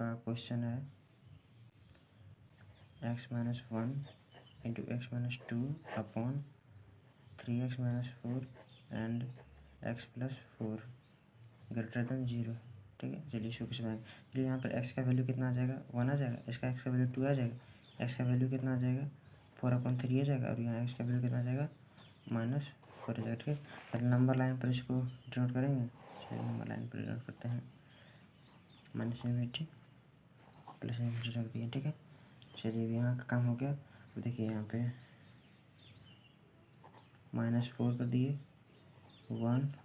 आपका क्वेश्चन है x-1 into x-2 upon 3x-4 and x+4 greater than 0। ठीक है, चलिए इसको कैसे बनाएंगे। चलिए यहाँ पर x का वैल्यू कितना आ जाएगा, 1 आ जाएगा, इसका x का वैल्यू 2 आ जाएगा, x का वैल्यू कितना आ जाएगा 4/3 आ जाएगा, और यहाँ x का वैल्यू कितना आ जाएगा -4 आ जाएगा। ठीक है, पहले नंबर लाइन पर इसको डिनोट करेंगे। चलिए नंबर लाइन पर डिनोट करते हैं, -∞ +∞ रख दिए। ठीक है, चलिए अब यहाँ का काम हो गया। तो देखिए यहाँ पे -4 कर दिए, 1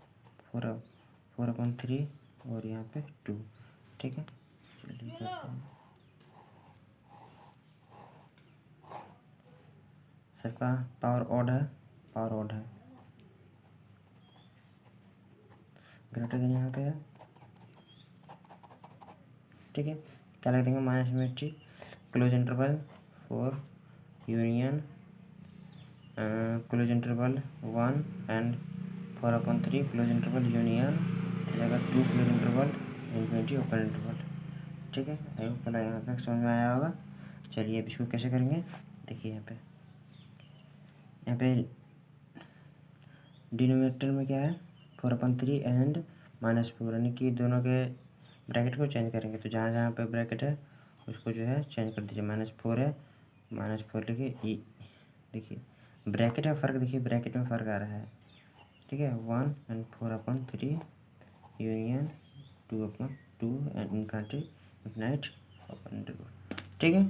4/3 और यहाँ पे 2। ठीक है, चलिए करते हैं। सबका पावर ऑड है, ग्रेटर देन यहाँ पे है। ठीक है, क्या लग देंगे, -∞ close interval 4 union close interval 1 and 4/3 close interval union हो जाएगा 2 क्लोज इंटरवल ∞ ओपन इंटरवल। ठीक है, आई होप पहले यहाँ तक समझ में आया होगा। चलिए अब इसको कैसे करेंगे, देखिए यहाँ पे डिनोमिनेटर में क्या है 4/3 एंड -4, यानी कि दोनों के ब्रैकेट को चेंज करेंगे। तो जहाँ जहाँ पे ब्रैकेट है उसको जो है चेंज कर दीजिए। -4 है, -4 लिखिए, देखिए ब्रैकेट में फ़र्क, देखिए ब्रैकेट में फ़र्क आ रहा है। ठीक है, 1 and 4/3 union 2/2 and infinite open interval. ठीक है।